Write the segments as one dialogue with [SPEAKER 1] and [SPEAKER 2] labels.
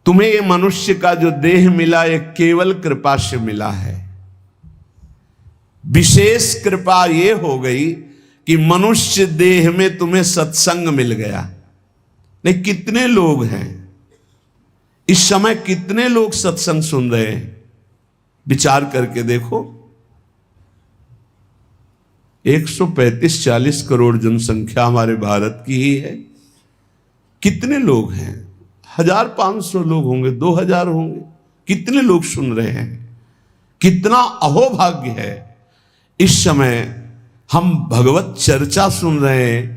[SPEAKER 1] तुम्हें ये मनुष्य का जो देह मिला ये केवल कृपा से मिला है। विशेष कृपा ये हो गई कि मनुष्य देह में तुम्हें सत्संग मिल गया। नहीं, कितने लोग हैं इस समय, कितने लोग सत्संग सुन रहे हैं? विचार करके देखो। 135-40 करोड़ जनसंख्या हमारे भारत की ही है। कितने लोग हैं? 1500 लोग होंगे, 2000 होंगे। कितने लोग सुन रहे हैं? कितना अहोभाग्य है। इस समय हम भगवत चर्चा सुन रहे हैं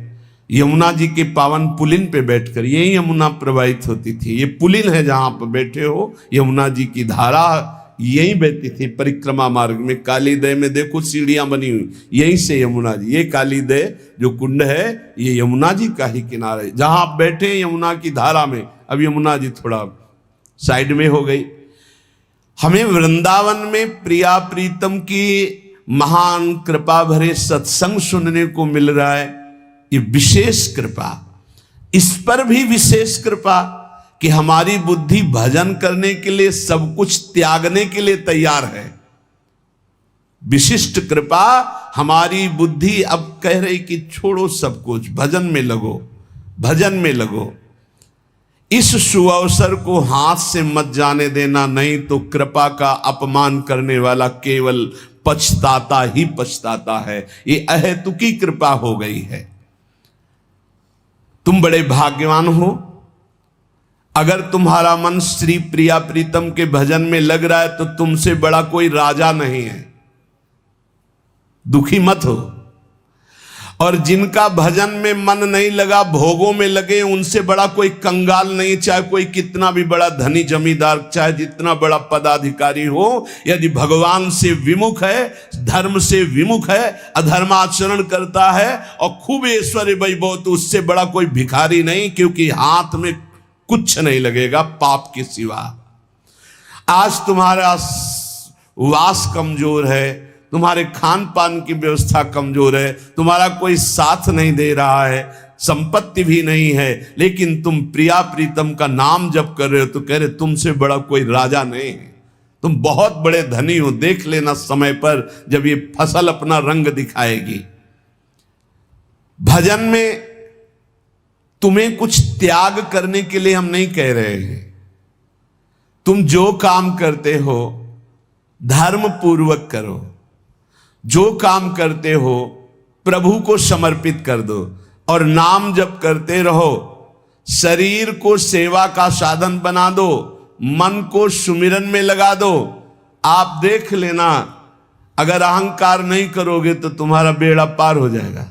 [SPEAKER 1] यमुना जी के पावन पुलिन पे बैठकर। यही यमुना प्रवाहित होती थी। ये पुलिन है जहां पर बैठे हो, यमुना जी की धारा यहीं बहती थी परिक्रमा मार्ग में। कालीदय में देखो सीढ़ियां बनी हुई, यहीं से यमुना जी। ये कालीदय जो कुंड है ये यमुना जी का ही किनारा है जहां आप बैठे यमुना की धारा में। अब यमुना जी थोड़ा साइड में हो गई। हमें वृंदावन में प्रिया प्रीतम की महान कृपा भरे सत्संग सुनने को मिल रहा है। ये विशेष कृपा। इस पर भी विशेष कृपा कि हमारी बुद्धि भजन करने के लिए सब कुछ त्यागने के लिए तैयार है। विशिष्ट कृपा। हमारी बुद्धि अब कह रही कि छोड़ो सब कुछ, भजन में लगो, भजन में लगो। इस सुअवसर को हाथ से मत जाने देना, नहीं तो कृपा का अपमान करने वाला केवल पछताता ही पछताता है। ये अहेतुकी कृपा हो गई है। तुम बड़े भाग्यवान हो अगर तुम्हारा मन श्री प्रिया प्रीतम के भजन में लग रहा है तो तुमसे बड़ा कोई राजा नहीं है। दुखी मत हो। और जिनका भजन में मन नहीं लगा, भोगों में लगे, उनसे बड़ा कोई कंगाल नहीं। चाहे कोई कितना भी बड़ा धनी जमींदार, चाहे जितना बड़ा पदाधिकारी हो, यदि भगवान से विमुख है, धर्म से विमुख है, अधर्माचरण करता है और खूब ऐश्वर्य वैभव, तो उससे बड़ा कोई भिखारी नहीं। क्योंकि हाथ में कुछ नहीं लगेगा पाप के सिवा। आज तुम्हारा वास कमजोर है, तुम्हारे खान पान की व्यवस्था कमजोर है, तुम्हारा कोई साथ नहीं दे रहा है, संपत्ति भी नहीं है, लेकिन तुम प्रिया प्रीतम का नाम जप कर रहे हो तो कह रहे तुमसे बड़ा कोई राजा नहीं है, तुम बहुत बड़े धनी हो। देख लेना समय पर जब ये फसल अपना रंग दिखाएगी। भजन में तुम्हें कुछ त्याग करने के लिए हम नहीं कह रहे हैं। तुम जो काम करते हो धर्म पूर्वक करो। जो काम करते हो प्रभु को समर्पित कर दो और नाम जप करते रहो। शरीर को सेवा का साधन बना दो, मन को सुमिरन में लगा दो। आप देख लेना, अगर अहंकार नहीं करोगे तो तुम्हारा बेड़ा पार हो जाएगा।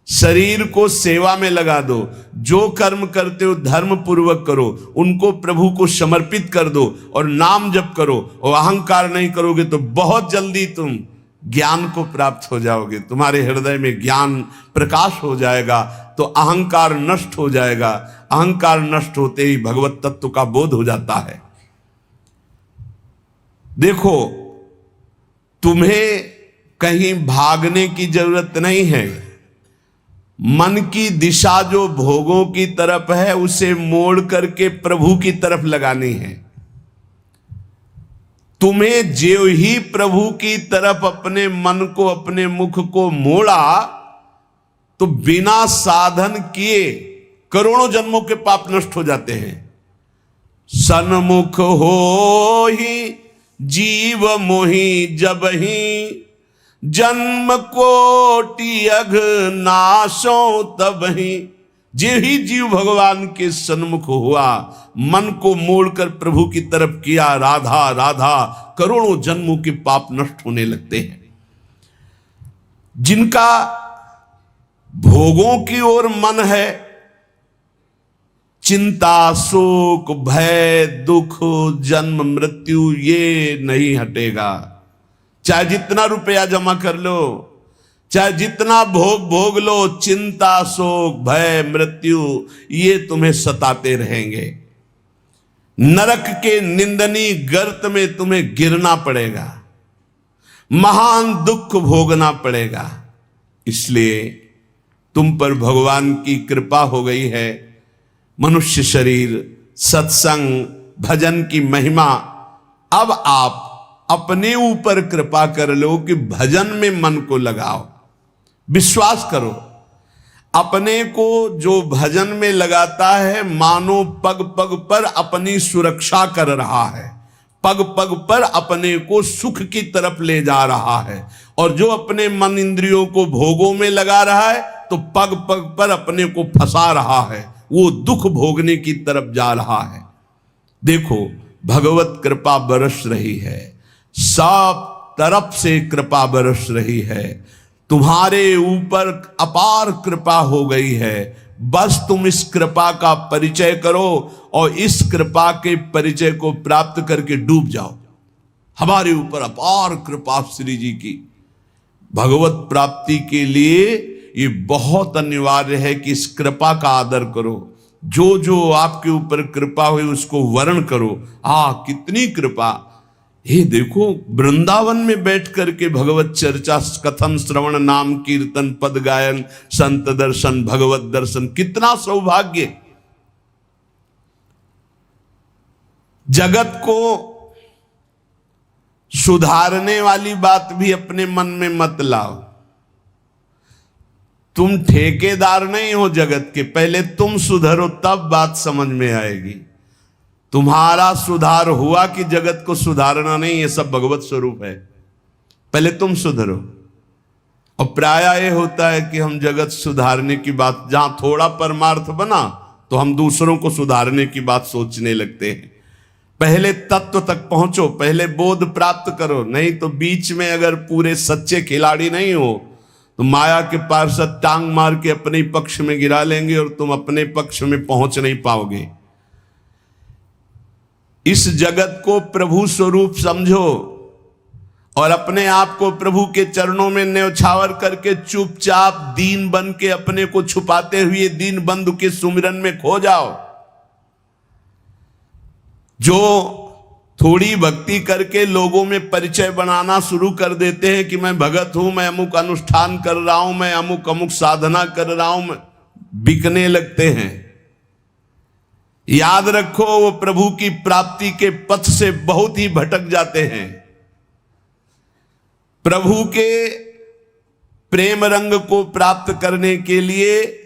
[SPEAKER 1] शरीर को सेवा में लगा दो। जो कर्म करते हो धर्म पूर्वक करो, उनको प्रभु को समर्पित कर दो और नाम जप करो। और अहंकार नहीं करोगे तो बहुत जल्दी तुम ज्ञान को प्राप्त हो जाओगे। तुम्हारे हृदय में ज्ञान प्रकाश हो जाएगा तो अहंकार नष्ट हो जाएगा। अहंकार नष्ट होते ही भगवत तत्व का बोध हो जाता है। देखो, तुम्हें कहीं भागने की जरूरत नहीं है। मन की दिशा जो भोगों की तरफ है उसे मोड़ करके प्रभु की तरफ लगानी है। तुम्हें जो ही प्रभु की तरफ अपने मन को, अपने मुख को मोड़ा तो बिना साधन किए करोड़ों जन्मों के पाप नष्ट हो जाते हैं। सन्मुख हो ही जीव मोहि जब ही, जन्म कोटि अघ नाशो तब ही। जे ही जीव भगवान के सन्मुख हुआ, मन को मोड़कर प्रभु की तरफ किया, राधा राधा, करोड़ों जन्मों के पाप नष्ट होने लगते हैं। जिनका भोगों की ओर मन है, चिंता, शोक, भय, दुख, जन्म मृत्यु ये नहीं हटेगा। चाहे जितना रुपया जमा कर लो, चाहे जितना भोग लो, चिंता, शोक, भय, मृत्यु ये तुम्हें सताते रहेंगे। नरक के निंदनीय गर्त में तुम्हें गिरना पड़ेगा, महान दुख भोगना पड़ेगा। इसलिए तुम पर भगवान की कृपा हो गई है। मनुष्य शरीर सत्संग भजन की महिमा। अब आप अपने ऊपर कृपा कर लो कि भजन में मन को लगाओ। विश्वास करो, अपने को जो भजन में लगाता है मानो पग पग पर अपनी सुरक्षा कर रहा है, पग पग पर अपने को सुख की तरफ ले जा रहा है। और जो अपने मन इंद्रियों को भोगों में लगा रहा है तो पग पग पर अपने को फंसा रहा है, वो दुख भोगने की तरफ जा रहा है। देखो, भगवत कृपा बरस रही है, सब तरफ से कृपा बरस रही है, तुम्हारे ऊपर अपार कृपा हो गई है। बस तुम इस कृपा का परिचय करो और इस कृपा के परिचय को प्राप्त करके डूब जाओ। हमारे ऊपर अपार कृपा श्री जी की। भगवत प्राप्ति के लिए ये बहुत अनिवार्य है कि इस कृपा का आदर करो। जो जो आपके ऊपर कृपा हुई उसको वर्ण करो। कितनी कृपा! ये देखो, वृंदावन में बैठ करके भगवत चर्चा, कथन, श्रवण, नाम कीर्तन, पद गायन, संत दर्शन, भगवत दर्शन, कितना सौभाग्य। जगत को सुधारने वाली बात भी अपने मन में मत लाओ। तुम ठेकेदार नहीं हो जगत के, पहले तुम सुधरो तब बात समझ में आएगी। तुम्हारा सुधार हुआ कि जगत को सुधारना नहीं, ये सब भगवत स्वरूप है। पहले तुम सुधरो। और प्रायः ये होता है कि हम जगत सुधारने की बात, जहां थोड़ा परमार्थ बना तो हम दूसरों को सुधारने की बात सोचने लगते हैं। पहले तत्व तक पहुंचो, पहले बोध प्राप्त करो, नहीं तो बीच में अगर पूरे सच्चे खिलाड़ी नहीं हो तो माया के पार्षद टांग मार के अपने पक्ष में गिरा लेंगे और तुम अपने पक्ष में पहुंच नहीं पाओगे। इस जगत को प्रभु स्वरूप समझो और अपने आप को प्रभु के चरणों में न्यौछावर करके चुपचाप दीन बन के अपने को छुपाते हुए दीन बंधु के सुमिरन में खो जाओ। जो थोड़ी भक्ति करके लोगों में परिचय बनाना शुरू कर देते हैं कि मैं भगत हूं, मैं अमुक अनुष्ठान कर रहा हूं, मैं अमुक अमुक साधना कर रहा हूं, बिकने लगते हैं। याद रखो, वो प्रभु की प्राप्ति के पथ से बहुत ही भटक जाते हैं। प्रभु के प्रेम रंग को प्राप्त करने के लिए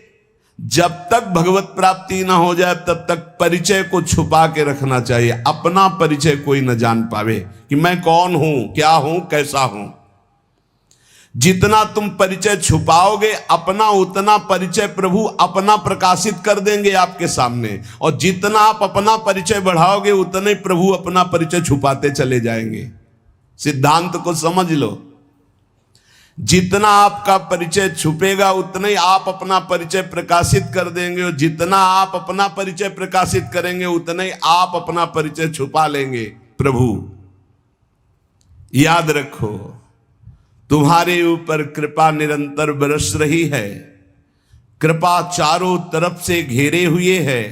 [SPEAKER 1] जब तक भगवत प्राप्ति ना हो जाए तब तक परिचय को छुपा के रखना चाहिए। अपना परिचय कोई न जान पावे कि मैं कौन हूं, क्या हूं, कैसा हूं। जितना तुम परिचय छुपाओगे अपना, उतना परिचय प्रभु अपना प्रकाशित कर देंगे आपके सामने। और जितना आप अपना परिचय बढ़ाओगे उतने प्रभु अपना परिचय छुपाते चले जाएंगे। सिद्धांत को समझ लो। जितना आपका परिचय छुपेगा उतना ही आप अपना परिचय प्रकाशित कर देंगे, और जितना आप अपना परिचय प्रकाशित करेंगे उतना ही आप अपना परिचय छुपा लेंगे। प्रभु याद रखो, तुम्हारे ऊपर कृपा निरंतर बरस रही है। कृपा चारों तरफ से घेरे हुए है।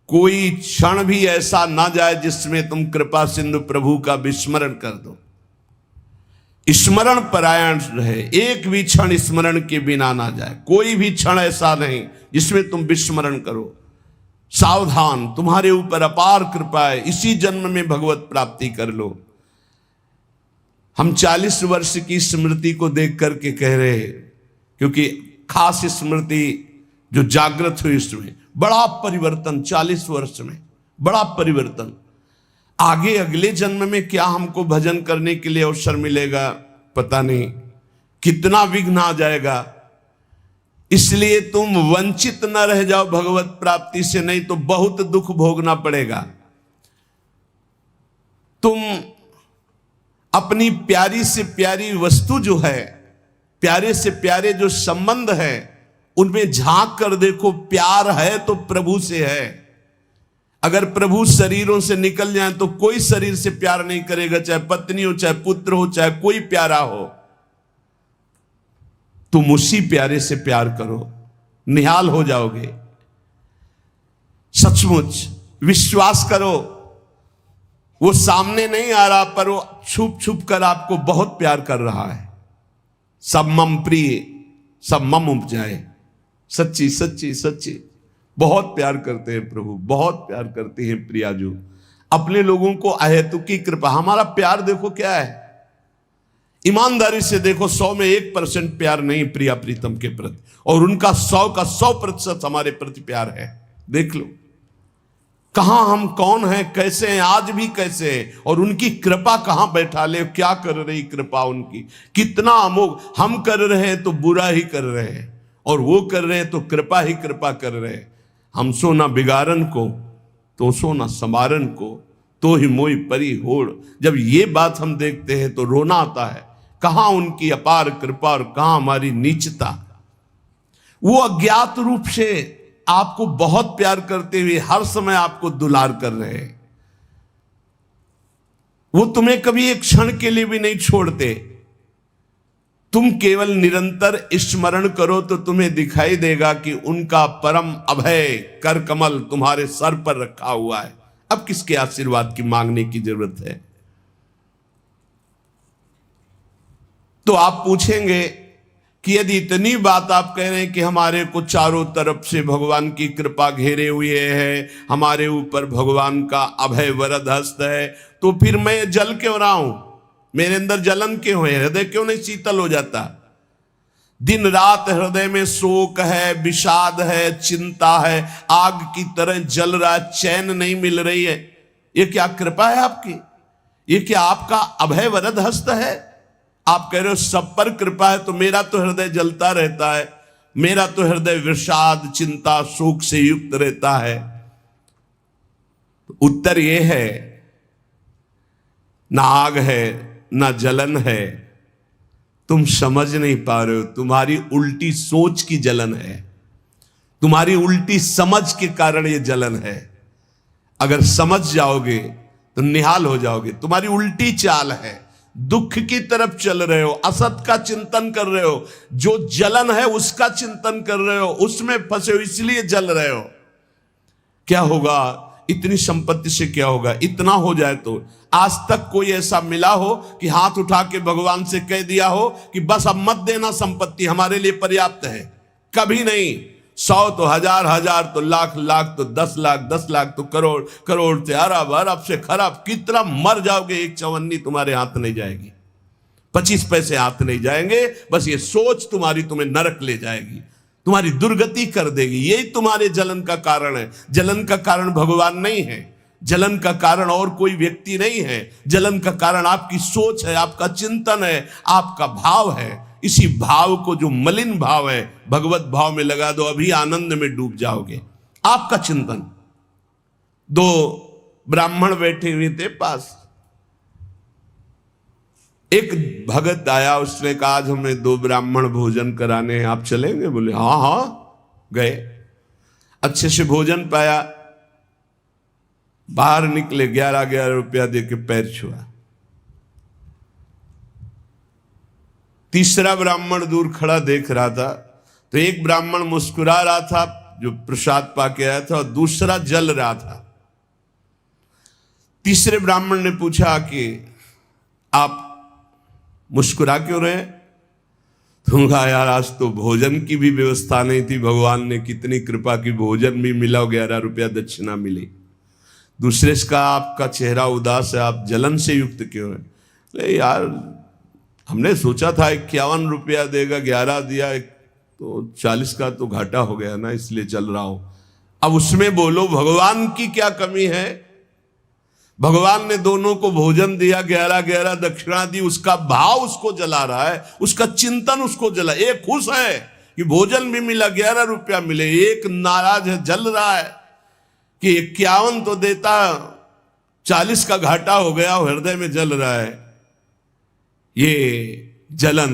[SPEAKER 1] कोई क्षण भी ऐसा ना जाए जिसमें तुम कृपा सिंधु प्रभु का विस्मरण कर दो। स्मरण परायण रहे, एक भी क्षण स्मरण के बिना ना जाए। कोई भी क्षण ऐसा नहीं जिसमें तुम विस्मरण करो। सावधान, तुम्हारे ऊपर अपार कृपा है। इसी जन्म में भगवत प्राप्ति कर लो। हम 40 वर्ष की स्मृति को देख करके कह रहे हैं, क्योंकि खास स्मृति जो जागृत हुई इसमें बड़ा परिवर्तन, 40 वर्ष में बड़ा परिवर्तन। आगे अगले जन्म में क्या हमको भजन करने के लिए अवसर मिलेगा पता नहीं, कितना विघ्न आ जाएगा। इसलिए तुम वंचित न रह जाओ भगवत प्राप्ति से, नहीं तो बहुत दुख भोगना पड़ेगा। तुम अपनी प्यारी से प्यारी वस्तु जो है, प्यारे से प्यारे जो संबंध है, उनमें झांक कर देखो। प्यार है तो प्रभु से है। अगर प्रभु शरीरों से निकल जाए तो कोई शरीर से प्यार नहीं करेगा, चाहे पत्नी हो, चाहे पुत्र हो, चाहे कोई प्यारा हो। तुम उसी प्यारे से प्यार करो, निहाल हो जाओगे। सचमुच विश्वास करो, वो सामने नहीं आ रहा पर वो छुप छुप कर आपको बहुत प्यार कर रहा है। सब मम प्रिय, सब मम उपजाए। सच्ची सच्ची सच्ची बहुत प्यार करते हैं प्रभु, बहुत प्यार करते हैं प्रियाजू अपने लोगों को अहेतुकी कृपा। हमारा प्यार देखो क्या है, ईमानदारी से देखो, 100 में 1% प्यार नहीं प्रिया प्रीतम के प्रति, और उनका 100 का 100% हमारे प्रति प्यार है। देख लो कहां हम कौन हैं, कैसे हैं, आज भी कैसे हैं, और उनकी कृपा कहां बैठा ले, क्या कर रही कृपा उनकी, कितना अमोघ। हम कर रहे हैं तो बुरा ही कर रहे हैं, और वो कर रहे हैं तो कृपा ही कृपा कर रहे हैं। हम सो ना बिगाड़न को, तो सो ना समारन को, तो ही मोई परी होड़। जब ये बात हम देखते हैं तो रोना आता है, कहां उनकी अपार कृपा और कहां हमारी नीचता। वो अज्ञात रूप से आपको बहुत प्यार करते हुए हर समय आपको दुलार कर रहे हैं। वो तुम्हें कभी एक क्षण के लिए भी नहीं छोड़ते। तुम केवल निरंतर स्मरण करो तो तुम्हें दिखाई देगा कि उनका परम अभय कर कमल तुम्हारे सर पर रखा हुआ है। अब किसके आशीर्वाद की मांगने की जरूरत है? तो आप पूछेंगे कि यदि इतनी बात आप कह रहे हैं कि हमारे को चारों तरफ से भगवान की कृपा घेरे हुए है, हमारे ऊपर भगवान का अभय वरद हस्त है, तो फिर मैं जल क्यों रहा हूं, मेरे अंदर जलन क्यों है, हृदय क्यों नहीं शीतल हो जाता? दिन रात हृदय में शोक है, विषाद है, चिंता है, आग की तरह जल रहा, चैन नहीं मिल रही है। ये क्या कृपा है आपकी? ये क्या आपका अभय वरद हस्त है? आप कह रहे हो सब पर कृपा है, तो मेरा तो हृदय जलता रहता है, मेरा तो हृदय विषाद चिंता शोक से युक्त रहता है। उत्तर यह है, ना आग है ना जलन है, तुम समझ नहीं पा रहे हो, तुम्हारी उल्टी सोच की जलन है, तुम्हारी उल्टी समझ के कारण ये जलन है। अगर समझ जाओगे तो निहाल हो जाओगे। तुम्हारी उल्टी चाल है, दुख की तरफ चल रहे हो, असत का चिंतन कर रहे हो, जो जलन है उसका चिंतन कर रहे हो, उसमें फंसे हो, इसलिए जल रहे हो। क्या होगा इतनी संपत्ति से, क्या होगा इतना हो जाए तो? आज तक कोई ऐसा मिला हो कि हाथ उठा के भगवान से कह दिया हो कि बस अब मत देना, संपत्ति हमारे लिए पर्याप्त है? कभी नहीं। 100 तो हजार, हजार तो लाख, लाख तो 10 लाख, 10 लाख तो करोड़, करोड़ से अरब, अरब से खरब। कितना मर जाओगे, एक चवन्नी तुम्हारे हाथ नहीं जाएगी, 25 पैसे हाथ नहीं जाएंगे। बस ये सोच तुम्हारी तुम्हें नरक ले जाएगी, तुम्हारी दुर्गति कर देगी। यही तुम्हारे जलन का कारण है। जलन का कारण भगवान नहीं है, जलन का कारण और कोई व्यक्ति नहीं है, जलन का कारण आपकी सोच है, आपका चिंतन है, आपका भाव है। इसी भाव को, जो मलिन भाव है, भगवत भाव में लगा दो, अभी आनंद में डूब जाओगे। आपका चिंतन। 2 ब्राह्मण बैठे हुए थे पास, एक भगत आया, उसने कहा आज हमें 2 ब्राह्मण भोजन कराने हैं, आप चलेंगे? बोले हाँ हाँ। गए, अच्छे से भोजन पाया, बाहर निकले, 11-11 रुपया देके पैर छुआ। तीसरा ब्राह्मण दूर खड़ा देख रहा था, तो एक ब्राह्मण मुस्कुरा रहा था जो प्रसाद पाके आया था, और दूसरा जल रहा था। तीसरे ब्राह्मण ने पूछा कि आप मुस्कुरा क्यों रहे? तुम कहा यार आज तो भोजन की भी व्यवस्था नहीं थी, भगवान ने कितनी कृपा की, भोजन भी मिला, 11 रुपया दक्षिणा मिली। दूसरे का आपका चेहरा उदास है, आप जलन से युक्त क्यों है? ले यार हमने सोचा था 51 रुपया देगा, 11 दिया, तो 40 का तो घाटा हो गया ना, इसलिए चल रहा हूं। अब उसमें बोलो भगवान की क्या कमी है? भगवान ने दोनों को भोजन दिया, 11-11 दक्षिणा दी, उसका भाव उसको जला रहा है, उसका चिंतन उसको जला। एक खुश है कि भोजन भी मिला, 11 रुपया मिले, एक नाराज है, जल रहा है कि 51 तो देता, 40 का घाटा हो गया, हृदय में जल रहा है। ये जलन,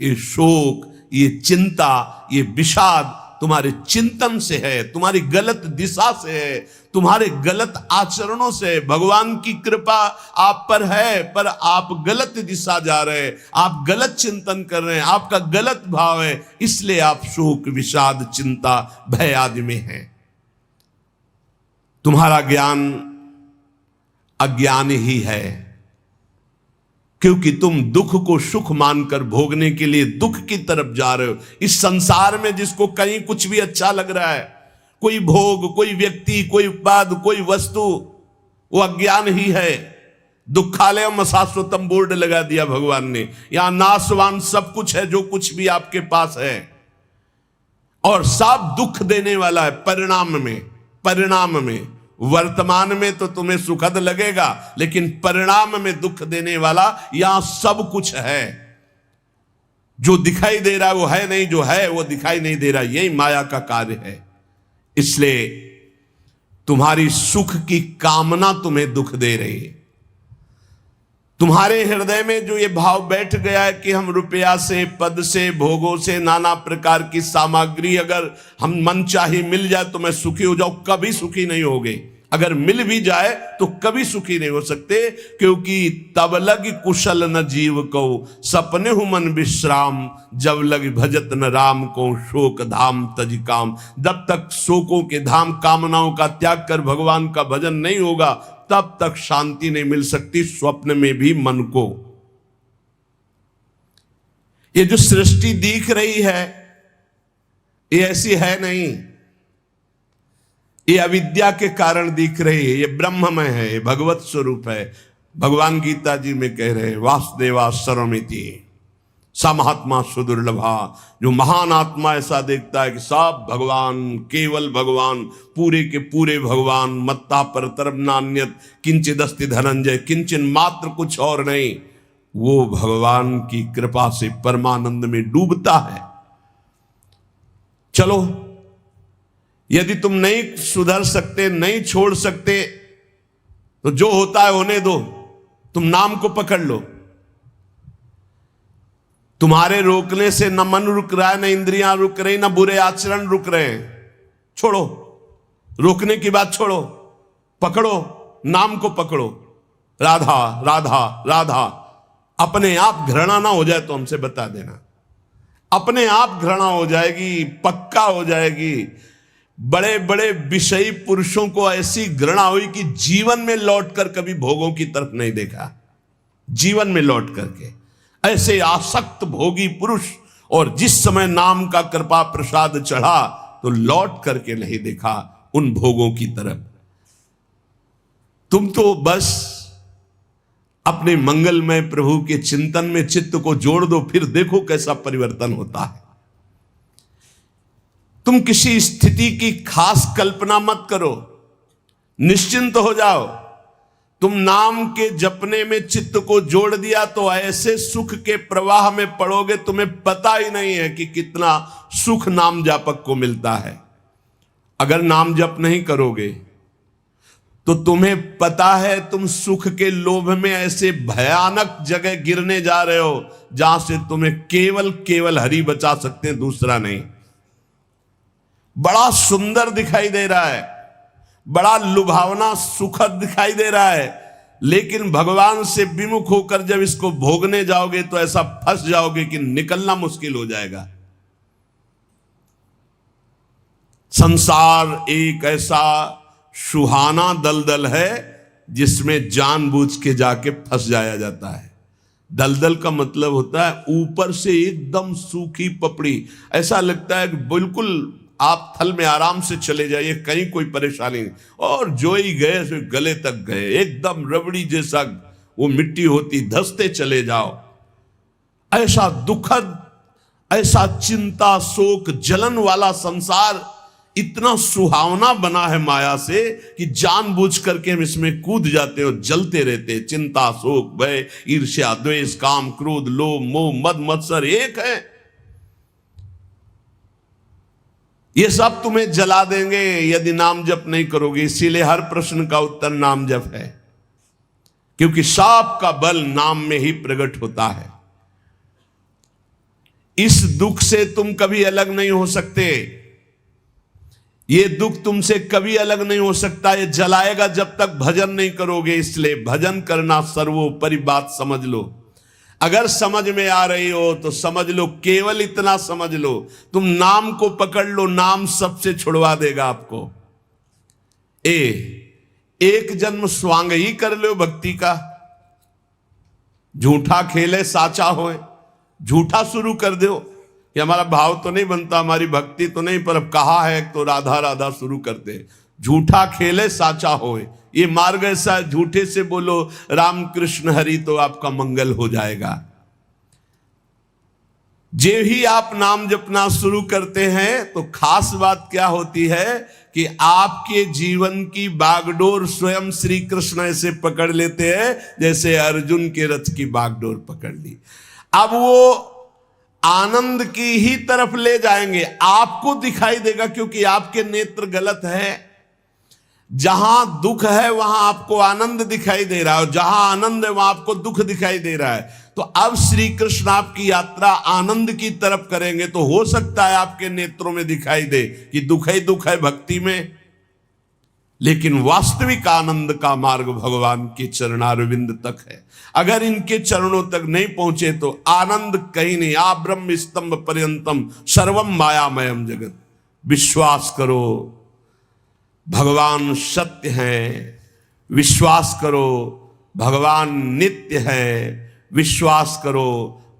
[SPEAKER 1] ये शोक, ये चिंता, ये विषाद तुम्हारे चिंतन से है, तुम्हारी गलत दिशा से है, तुम्हारे गलत आचरणों से। भगवान की कृपा आप पर है, पर आप गलत दिशा जा रहे हैं, आप गलत चिंतन कर रहे हैं, आपका गलत भाव है, इसलिए आप शोक विषाद चिंता भय आदि में हैं। तुम्हारा ज्ञान अज्ञान ही है, क्योंकि तुम दुख को सुख मानकर भोगने के लिए दुख की तरफ जा रहे हो। इस संसार में जिसको कहीं कुछ भी अच्छा लग रहा है, कोई भोग, कोई व्यक्ति, कोई उत्पाद, कोई वस्तु, वो अज्ञान ही है। दुखालयम शाश्वतम बोर्ड लगा दिया भगवान ने। यहां नाशवान सब कुछ है, जो कुछ भी आपके पास है, और सब दुख देने वाला है परिणाम में। वर्तमान में तो तुम्हें सुखद लगेगा, लेकिन परिणाम में दुख देने वाला यहां सब कुछ है। जो दिखाई दे रहा है वो है नहीं, जो है वो दिखाई नहीं दे रहा। यही माया का कार्य है। इसलिए तुम्हारी सुख की कामना तुम्हें दुख दे रही है। तुम्हारे हृदय में जो ये भाव बैठ गया है कि हम रुपया से, पद से, भोगों से, नाना प्रकार की सामग्री अगर हम मन चाहे मिल जाए तो मैं सुखी हो जाऊं, कभी सुखी नहीं होगे। अगर मिल भी जाए तो कभी सुखी नहीं हो सकते, क्योंकि तब लग कुशल न जीव को, सपने हु मन विश्राम, जब लग भजत न राम को, शोक धाम तज काम। जब तक शोकों के धाम, कामनाओं का त्याग कर भगवान का भजन नहीं होगा, तब तक शांति नहीं मिल सकती स्वप्न में भी मन को। ये जो सृष्टि दिख रही है ये ऐसी है नहीं, ये अविद्या के कारण दिख रही है। ये ब्रह्ममय है, ये भगवत स्वरूप है। भगवान गीता जी में कह रहे हैं वासुदेवा सर्वमिति सा महात्मा सुदुर्लभा। जो महान आत्मा ऐसा देखता है कि सब भगवान, केवल भगवान, पूरे के पूरे भगवान, मत्ता परतरम नान्यत किंचिदस्ति धनंजय, किंचन मात्र कुछ और नहीं, वो भगवान की कृपा से परमानंद में डूबता है। चलो, यदि तुम नहीं सुधर सकते, नहीं छोड़ सकते, तो जो होता है होने दो, तुम नाम को पकड़ लो। तुम्हारे रोकने से न मन रुक रहा है, न इंद्रियां रुक रही, न बुरे आचरण रुक रहे हैं। छोड़ो, रोकने की बात छोड़ो, पकड़ो, नाम को पकड़ो। राधा राधा राधा। अपने आप घृणा ना हो जाए तो हमसे बता देना, अपने आप घृणा हो जाएगी, पक्का हो जाएगी। बड़े बड़े विषयी पुरुषों को ऐसी घृणा हुई कि जीवन में लौटकर कभी भोगों की तरफ नहीं देखा। जीवन में लौट करके ऐसे आसक्त भोगी पुरुष, और जिस समय नाम का कृपा प्रसाद चढ़ा तो लौट करके नहीं देखा उन भोगों की तरफ। तुम तो बस अपने मंगलमय प्रभु के चिंतन में चित्त को जोड़ दो, फिर देखो कैसा परिवर्तन होता है। तुम किसी स्थिति की खास कल्पना मत करो, निश्चिंत हो जाओ। तुम नाम के जपने में चित्त को जोड़ दिया तो ऐसे सुख के प्रवाह में पड़ोगे, तुम्हें पता ही नहीं है कि कितना सुख नाम जापक को मिलता है। अगर नाम जप नहीं करोगे तो तुम्हें पता है तुम सुख के लोभ में ऐसे भयानक जगह गिरने जा रहे हो जहां से तुम्हें केवल केवल हरि बचा सकते हैं, दूसरा नहीं। बड़ा सुंदर दिखाई दे रहा है, बड़ा लुभावना सुखद दिखाई दे रहा है, लेकिन भगवान से विमुख होकर जब इसको भोगने जाओगे तो ऐसा फंस जाओगे कि निकलना मुश्किल हो जाएगा। संसार एक ऐसा सुहाना दलदल है जिसमें जानबूझ के जाके फंस जाया जाता है। दलदल का मतलब होता है ऊपर से एकदम सूखी पपड़ी, ऐसा लगता है कि बिल्कुल आप थल में आराम से चले जाइए, कहीं कोई परेशानी नहीं, और जो ही गए सो गले तक गए, एकदम रबड़ी जैसा वो मिट्टी होती, धंसते चले जाओ। ऐसा दुखद, ऐसा चिंता शोक जलन वाला संसार इतना सुहावना बना है माया से कि जानबूझ करके हम इसमें कूद जाते हैं और जलते रहते। चिंता शोक भय ईर्ष्या द्वेष काम क्रोध लोभ मोह मद मत्सर एक है, ये सब तुम्हें जला देंगे यदि नाम जप नहीं करोगे। इसीलिए हर प्रश्न का उत्तर नाम जप है, क्योंकि सब का बल नाम में ही प्रकट होता है। इस दुख से तुम कभी अलग नहीं हो सकते, ये दुख तुमसे कभी अलग नहीं हो सकता, ये जलाएगा जब तक भजन नहीं करोगे। इसलिए भजन करना सर्वोपरि बात समझ लो। अगर समझ में आ रही हो तो समझ लो, केवल इतना समझ लो, तुम नाम को पकड़ लो, नाम सबसे छुड़वा देगा आपको। एक जन्म स्वांग ही कर लो भक्ति का, झूठा खेले साचा होए, झूठा शुरू कर दो ये हमारा भाव तो नहीं बनता, हमारी भक्ति तो नहीं, पर अब कहा है तो राधा राधा शुरू करते हैं। झूठा खेले साचा होए, ये मार्ग ऐसा, झूठे से बोलो राम कृष्ण हरि तो आपका मंगल हो जाएगा। जे ही आप नाम जपना शुरू करते हैं तो खास बात क्या होती है कि आपके जीवन की बागडोर स्वयं श्री कृष्ण ऐसे पकड़ लेते हैं जैसे अर्जुन के रथ की बागडोर पकड़ ली। अब वो आनंद की ही तरफ ले जाएंगे, आपको दिखाई देगा क्योंकि आपके नेत्र गलत है। जहां दुख है वहां आपको आनंद दिखाई दे रहा है और जहां आनंद है वहां आपको दुख दिखाई दे रहा है। तो अब श्री कृष्ण आपकी यात्रा आनंद की तरफ करेंगे तो हो सकता है आपके नेत्रों में दिखाई दे कि दुख ही दुख है भक्ति में, लेकिन वास्तविक आनंद का मार्ग भगवान के चरणारविंद तक है। अगर इनके चरणों तक नहीं पहुंचे तो आनंद कहीं नहीं। आ ब्रह्म स्तंभ पर्यंतम सर्वम मायामयम जगत। विश्वास करो भगवान सत्य है, विश्वास करो भगवान नित्य है, विश्वास करो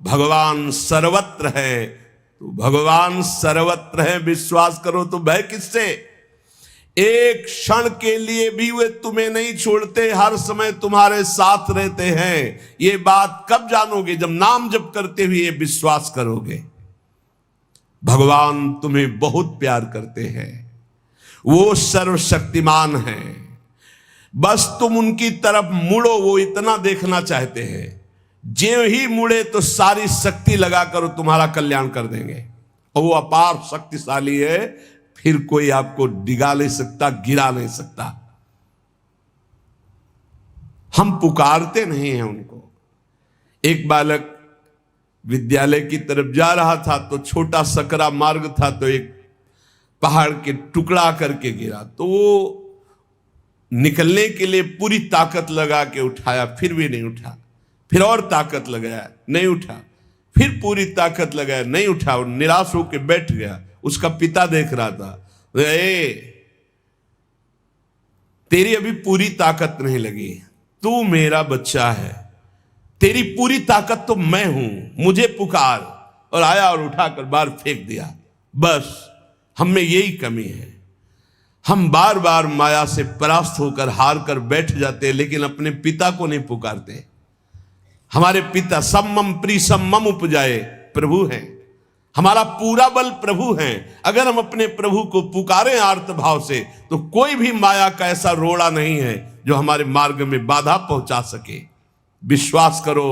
[SPEAKER 1] भगवान सर्वत्र है। तो भगवान सर्वत्र है, विश्वास करो तो भय किससे? एक क्षण के लिए भी वे तुम्हें नहीं छोड़ते, हर समय तुम्हारे साथ रहते हैं। ये बात कब जानोगे? जब नाम जप करते हुए विश्वास करोगे। भगवान तुम्हें बहुत प्यार करते हैं, वो सर्वशक्तिमान है। बस तुम उनकी तरफ मुड़ो, वो इतना देखना चाहते हैं। जो ही मुड़े तो सारी शक्ति लगाकर तुम्हारा कल्याण कर देंगे और वो अपार शक्तिशाली है, फिर कोई आपको डिगा नहीं सकता, गिरा नहीं सकता। हम पुकारते नहीं हैं उनको। एक बालक विद्यालय की तरफ जा रहा था तो छोटा सकरा मार्ग था, तो एक पहाड़ के टुकड़ा करके गिरा, तो वो निकलने के लिए पूरी ताकत लगा के उठाया, फिर भी नहीं उठा। फिर और ताकत लगाया, नहीं उठा। फिर पूरी ताकत लगाया, नहीं उठा। और निराश होकर बैठ गया। उसका पिता देख रहा था, तेरी अभी पूरी ताकत नहीं लगी, तू मेरा बच्चा है, तेरी पूरी ताकत तो मैं हूं, मुझे पुकार। और आया और उठाकर बाहर फेंक दिया। बस हम में यही कमी है, हम बार बार माया से परास्त होकर हार कर बैठ जाते हैं, लेकिन अपने पिता को नहीं पुकारते। हमारे पिता सम्मम प्रीसम्मम उपजाए प्रभु हैं, हमारा पूरा बल प्रभु हैं। अगर हम अपने प्रभु को पुकारें आर्त भाव से तो कोई भी माया का ऐसा रोड़ा नहीं है जो हमारे मार्ग में बाधा पहुंचा सके। विश्वास करो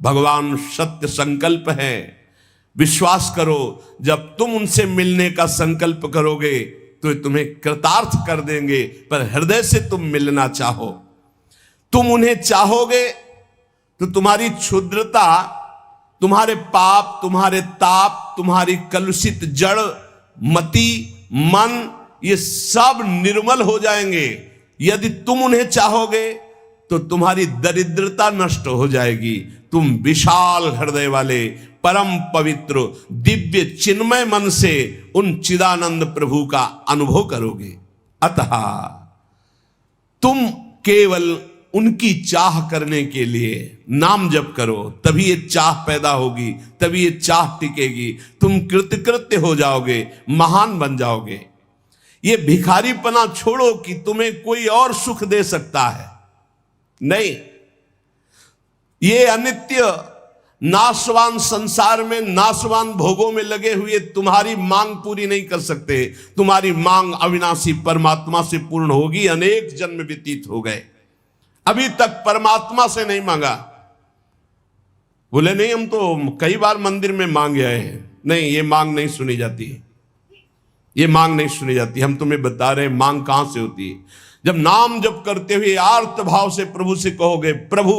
[SPEAKER 1] भगवान सत्य संकल्प है। विश्वास करो जब तुम उनसे मिलने का संकल्प करोगे तो तुम्हें कृतार्थ कर देंगे, पर हृदय से तुम मिलना चाहो। तुम उन्हें चाहोगे तो तुम्हारी क्षुद्रता, तुम्हारे पाप, तुम्हारे ताप, तुम्हारी कलुषित जड़ मति मन, ये सब निर्मल हो जाएंगे। यदि तुम उन्हें चाहोगे तो तुम्हारी दरिद्रता नष्ट हो जाएगी। तुम विशाल हृदय वाले परम पवित्र दिव्य चिन्मय मन से उन चिदानंद प्रभु का अनुभव करोगे। अतः तुम केवल उनकी चाह करने के लिए नाम जप करो, तभी ये चाह पैदा होगी, तभी ये चाह टिकेगी। तुम कृतकृत्य हो जाओगे, महान बन जाओगे। ये भिखारीपना छोड़ो कि तुम्हें कोई और सुख दे सकता है, नहीं। ये अनित्य नाशवान संसार में नाशवान भोगों में लगे हुए तुम्हारी मांग पूरी नहीं कर सकते। तुम्हारी मांग अविनाशी परमात्मा से पूर्ण होगी। अनेक जन्म व्यतीत हो गए, अभी तक परमात्मा से नहीं मांगा। बोले नहीं, हम तो कई बार मंदिर में मांग आए हैं। नहीं, ये मांग नहीं सुनी जाती, ये मांग नहीं सुनी जाती। हम तुम्हें बता रहे हैं मांग कहां से होती है। जब नाम जप करते हुए आर्त भाव से प्रभु से कहोगे, प्रभु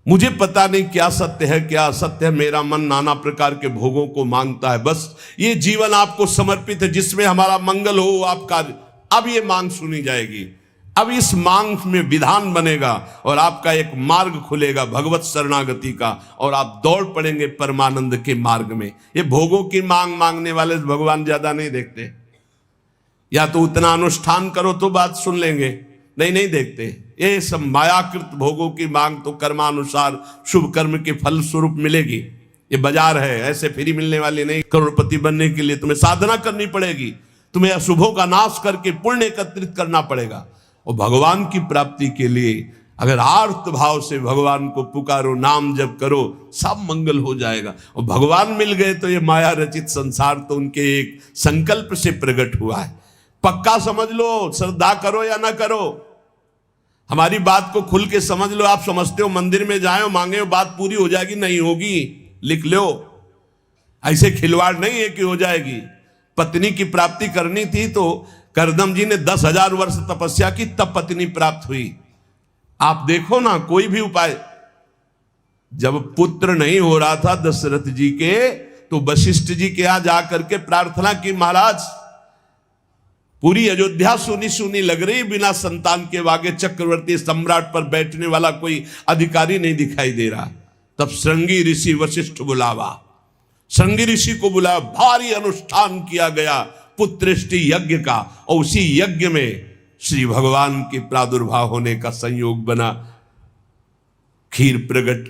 [SPEAKER 1] मुझे पता नहीं क्या सत्य है क्या असत्य है, मेरा मन नाना प्रकार के भोगों को मांगता है, बस ये जीवन आपको समर्पित है जिसमें हमारा मंगल हो आपका। अब ये मांग सुनी जाएगी। अब इस मांग में विधान बनेगा और आपका एक मार्ग खुलेगा भगवत शरणागति का, और आप दौड़ पड़ेंगे परमानंद के मार्ग में। ये भोगों की मांग मांगने वाले भगवान ज्यादा नहीं देखते। या तो उतना अनुष्ठान करो तो बात सुन लेंगे, नहीं देखते। ये सब मायाकृत भोगों की मांग तो कर्मानुसार शुभ कर्म के फल स्वरूप मिलेगी, ये बाजार है, ऐसे फ्री मिलने वाली नहीं। करोड़पति बनने के लिए तुम्हें साधना करनी पड़ेगी, तुम्हें अशुभों का नाश करके पुण्य एकत्रित करना पड़ेगा। और भगवान की प्राप्ति के लिए अगर आर्त भाव से भगवान को पुकारो, नाम जप करो, सब मंगल हो जाएगा। और भगवान मिल गए तो ये माया रचित संसार तो उनके एक संकल्प से प्रकट हुआ है। पक्का समझ लो, श्रद्धा करो या ना करो, हमारी बात को खुल के समझ लो। आप समझते हो मंदिर में जाए मांगे बात पूरी हो जाएगी, नहीं होगी, लिख लो। ऐसे खिलवाड़ नहीं है कि हो जाएगी। पत्नी की प्राप्ति करनी थी तो करदम जी ने 10,000 वर्ष तपस्या की, तब पत्नी प्राप्त हुई। आप देखो ना, कोई भी उपाय। जब पुत्र नहीं हो रहा था दशरथ जी के, तो वशिष्ठ जी के यहां जाकर के प्रार्थना की, महाराज पूरी अयोध्या सुनी सुनी लग रही, बिना संतान के आगे चक्रवर्ती सम्राट पर बैठने वाला कोई अधिकारी नहीं दिखाई दे रहा। तब श्रृंगी ऋषि वशिष्ठ बुलावा, श्रृंगी ऋषि को बुलाया, भारी अनुष्ठान किया गया पुत्रेष्टि यज्ञ का। और उसी यज्ञ में श्री भगवान के प्रादुर्भाव होने का संयोग बना, खीर प्रकट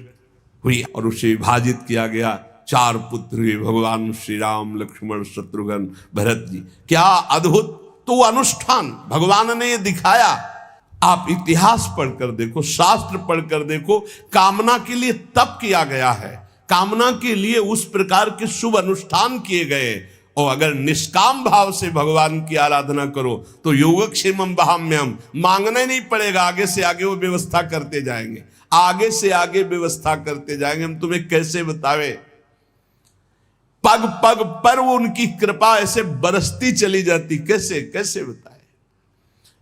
[SPEAKER 1] हुई और उसे विभाजित किया गया। 4 पुत्र हुए, भगवान श्री राम, लक्ष्मण, शत्रुघ्न, भरत जी। क्या अद्भुत तो अनुष्ठान भगवान ने ये दिखाया। आप इतिहास पढ़कर देखो, शास्त्र पढ़कर देखो, कामना के लिए तप किया गया है, कामना के लिए उस प्रकार के शुभ अनुष्ठान किए गए। और अगर निष्काम भाव से भगवान की आराधना करो तो योगक्षेमम वहाम्यम, मांगना ही नहीं पड़ेगा, आगे से आगे वो व्यवस्था करते जाएंगे, आगे से आगे व्यवस्था करते जाएंगे। हम तुम्हें कैसे बतावे, पग पग पर वो उनकी कृपा ऐसे बरसती चली जाती, कैसे कैसे बताए।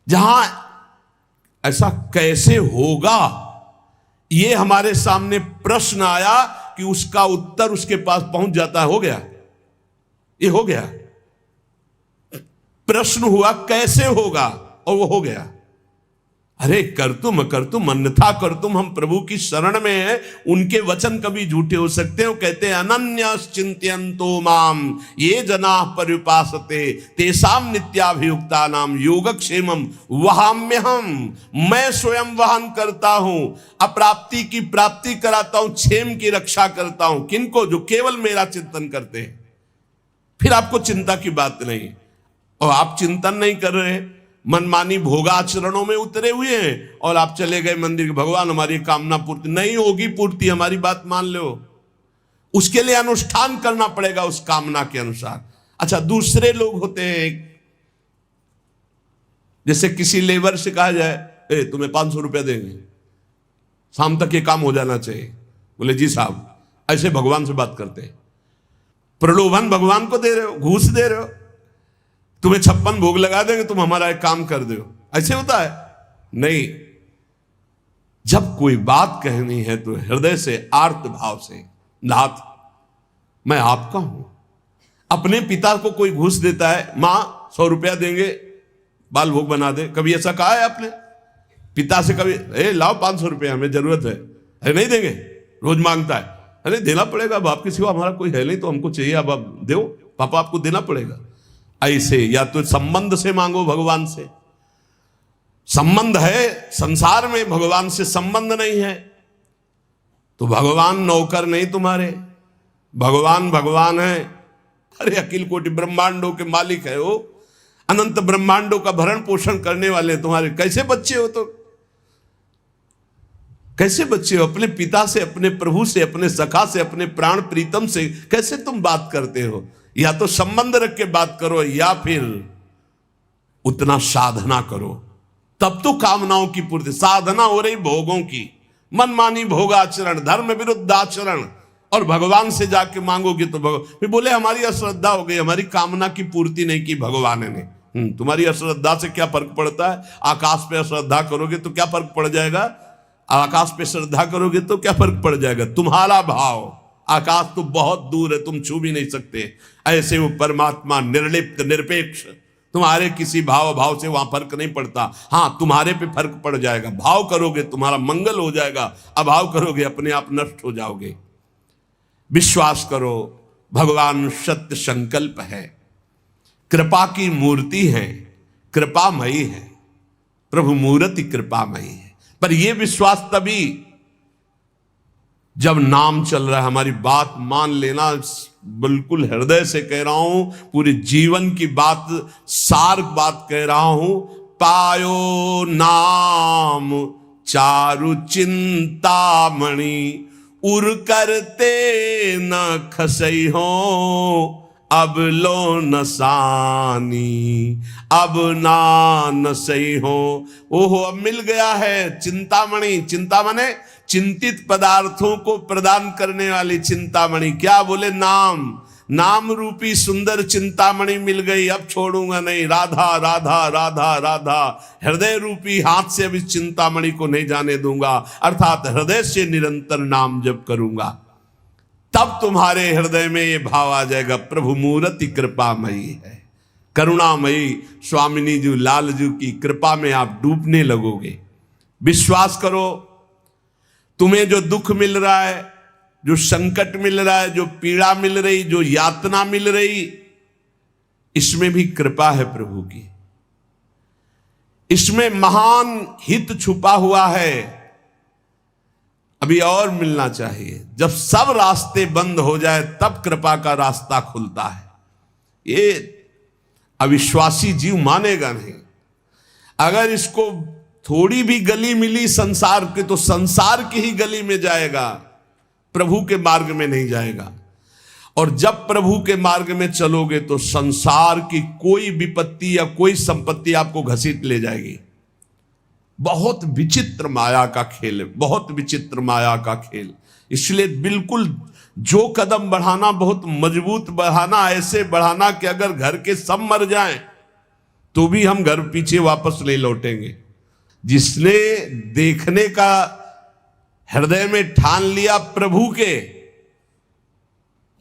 [SPEAKER 1] जहां ऐसा कैसे होगा, ये हमारे सामने प्रश्न आया कि उसका उत्तर उसके पास पहुंच जाता है। हो गया, ये हो गया। प्रश्न हुआ कैसे होगा, और वो हो गया। अरे कर तुम अन्यथा कर तुम, हम प्रभु की शरण में हैं, उनके वचन कभी झूठे हो सकते हैं। कहते हैं अनन्यश्चिन्तयन्तो माम ये जनाः पर्युपासते तेषां नित्याभियुक्ता नाम योगक्षेमम वहाम्यहम। मैं स्वयं वहन करता हूं, अप्राप्ति की प्राप्ति कराता हूं, क्षेम की रक्षा करता हूं। किनको? जो केवल मेरा चिंतन करते हैं। फिर आपको चिंता की बात नहीं, और आप चिंतन नहीं कर रहे, मनमानी भोगाचरणों में उतरे हुए हैं, और आप चले गए मंदिर के, भगवान हमारी कामना पूर्ति नहीं होगी, पूर्ति हमारी बात मान लो, उसके लिए अनुष्ठान करना पड़ेगा उस कामना के अनुसार। अच्छा, दूसरे लोग होते हैं, जैसे किसी लेबर से कहा जाए तुम्हें 500 रुपया देंगे, शाम तक ये काम हो जाना चाहिए, बोले जी साहब, ऐसे भगवान से बात करते हैं। प्रलोभन भगवान को दे रहे हो, घूस दे रहे हो, तुम्हें 56 भोग लगा देंगे, तुम हमारा एक काम कर दो, ऐसे होता है? नहीं। जब कोई बात कहनी है तो हृदय से, आर्त भाव से, नाथ मैं आपका हूं। अपने पिता को कोई घूस देता है, मां 100 रुपया देंगे बाल भोग बना दे, कभी ऐसा कहा है आपने पिता से? कभी लाओ 500 रुपया, हमें जरूरत है। अरे नहीं देंगे, रोज मांगता है। अरे देना पड़ेगा, बाप के सिवा हमारा कोई है नहीं, तो हमको चाहिए, अब आप दो, पापा आपको देना पड़ेगा। ऐसे या तो संबंध से मांगो, भगवान से संबंध है, संसार में भगवान से संबंध नहीं है तो भगवान नौकर नहीं तुम्हारे, भगवान भगवान है। अरे अखिल कोटि ब्रह्मांडों के मालिक है वो, अनंत ब्रह्मांडों का भरण पोषण करने वाले तुम्हारे। कैसे बच्चे हो? तो कैसे बच्चे हो? अपने पिता से, अपने प्रभु से, अपने सखा से, अपने प्राण प्रीतम से कैसे तुम बात करते हो? या तो संबंध रख के बात करो, या फिर उतना साधना करो, तब तो कामनाओं की पूर्ति। साधना हो रही भोगों की, मनमानी भोगाचरण, धर्म विरुद्ध आचरण, और भगवान से जाके मांगोगे तो फिर बोले हमारी अश्रद्धा हो गई, हमारी कामना की पूर्ति नहीं की भगवान ने। तुम्हारी अश्रद्धा से क्या फर्क पड़ता है? आकाश पे अश्रद्धा करोगे तो क्या फर्क पड़ जाएगा? आकाश पे श्रद्धा करोगे तो क्या फर्क पड़ जाएगा? तुम्हारा भाव, आकाश तो बहुत दूर है, तुम छू भी नहीं सकते। ऐसे वो परमात्मा निर्लिप्त, निरपेक्ष, तुम्हारे किसी भाव से वहां फर्क नहीं पड़ता। हाँ, तुम्हारे पे फर्क पड़ जाएगा। भाव करोगे तुम्हारा मंगल हो जाएगा, अभाव करोगे अपने आप नष्ट हो जाओगे। विश्वास करो, भगवान सत्य संकल्प है, कृपा की मूर्ति है, कृपामयी है, प्रभु मूर्ति कृपामयी है। पर यह विश्वास तभी जब नाम चल रहा है, हमारी बात मान लेना, बिल्कुल हृदय से कह रहा हूं, पूरे जीवन की बात, सार बात कह रहा हूं। पायो नाम चारु चिंतामणि, उर करते न खसई हो, अब लो नसानी, अब ना नसई हो। ओहो, अब मिल गया है चिंतामणि। चिंता माने चिंतित पदार्थों को प्रदान करने वाली चिंतामणि। क्या बोले? नाम। नाम रूपी सुंदर चिंतामणि मिल गई, अब छोड़ूंगा नहीं। राधा राधा राधा राधा, हृदय रूपी हाथ से अब इस चिंतामणि को नहीं जाने दूंगा, अर्थात हृदय से निरंतर नाम जप करूंगा। तब तुम्हारे हृदय में ये भाव आ जाएगा, प्रभु मूर्ति कृपामयी है, करुणामयी। स्वामिनी जी, लाल जी की कृपा में आप डूबने लगोगे। विश्वास करो, तुम्हें जो दुख मिल रहा है, जो संकट मिल रहा है, जो पीड़ा मिल रही, जो यातना मिल रही, इसमें भी कृपा है प्रभु की। इसमें महान हित छुपा हुआ है। अभी और मिलना चाहिए। जब सब रास्ते बंद हो जाए तब कृपा का रास्ता खुलता है। ये अविश्वासी जीव मानेगा नहीं। अगर इसको थोड़ी भी गली मिली संसार के, तो संसार की ही गली में जाएगा, प्रभु के मार्ग में नहीं जाएगा। और जब प्रभु के मार्ग में चलोगे तो संसार की कोई विपत्ति या कोई संपत्ति आपको घसीट ले जाएगी। बहुत विचित्र माया का खेल है, बहुत विचित्र माया का खेल। इसलिए बिल्कुल जो कदम बढ़ाना बहुत मजबूत बढ़ाना, ऐसे बढ़ाना कि अगर घर के सब मर जाएं तो भी हम घर पीछे वापस नहीं लौटेंगे। जिसने देखने का हृदय में ठान लिया प्रभु के,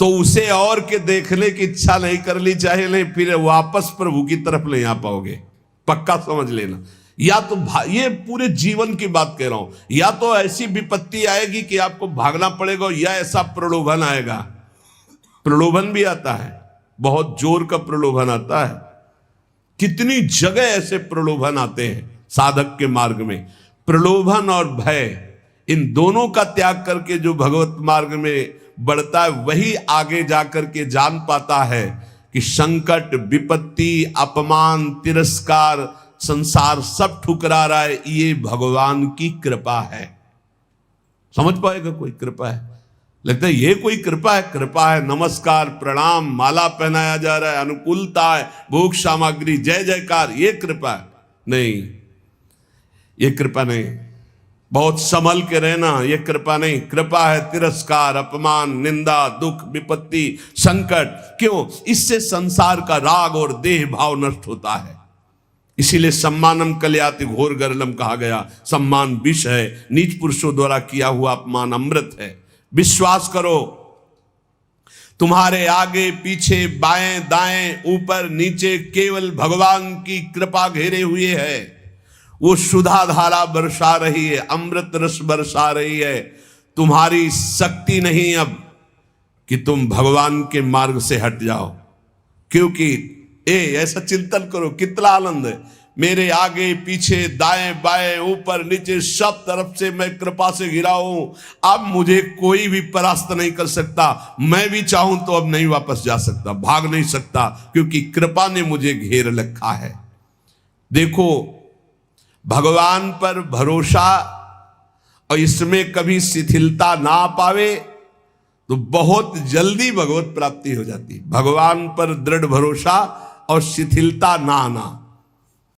[SPEAKER 1] तो उसे और के देखने की इच्छा नहीं कर ली, चाहे नहीं, फिर वापस प्रभु की तरफ नहीं आ पाओगे, पक्का समझ लेना। या तो ये पूरे जीवन की बात कह रहा हूं, या तो ऐसी विपत्ति आएगी कि आपको भागना पड़ेगा, या ऐसा प्रलोभन आएगा। प्रलोभन भी आता है, बहुत जोर का प्रलोभन आता है। कितनी जगह ऐसे प्रलोभन आते हैं साधक के मार्ग में। प्रलोभन और भय, इन दोनों का त्याग करके जो भगवत मार्ग में बढ़ता है, वही आगे जाकर के जान पाता है कि संकट, विपत्ति, अपमान, तिरस्कार, संसार सब ठुकरा रहा है, ये भगवान की कृपा है। समझ पाएगा कोई? कृपा है, लगता है ये कोई कृपा है। कृपा है, नमस्कार, प्रणाम, माला पहनाया जा रहा है, अनुकूलता है, भोग सामग्री, जय जयकार, ये कृपा है? नहीं, ये कृपा नहीं। बहुत संभल के रहना, ये कृपा नहीं। कृपा है तिरस्कार, अपमान, निंदा, दुख, विपत्ति, संकट। क्यों? इससे संसार का राग और देह भाव नष्ट होता है। इसीलिए सम्मानम कल्याति घोर गरलम कहा गया। सम्मान विष है, नीच पुरुषों द्वारा किया हुआ अपमान अमृत है। विश्वास करो, तुम्हारे आगे पीछे, बाएं दाएं, ऊपर नीचे केवल भगवान की कृपा घेरे हुए है। वो सुधा धारा बरसा रही है, अमृत रस बरसा रही है। तुम्हारी शक्ति नहीं अब कि तुम भगवान के मार्ग से हट जाओ, क्योंकि ऐसा चिंतन करो, कितना आनंद है। मेरे आगे पीछे, दाएं बाएं, ऊपर नीचे, सब तरफ से मैं कृपा से घिरा हूं। अब मुझे कोई भी परास्त नहीं कर सकता। मैं भी चाहूं तो अब नहीं वापस जा सकता, भाग नहीं सकता, क्योंकि कृपा ने मुझे घेर रखा है। देखो, भगवान पर भरोसा और इसमें कभी शिथिलता ना पावे तो बहुत जल्दी भगवत प्राप्ति हो जाती है। भगवान पर दृढ़ भरोसा और शिथिलता ना आना,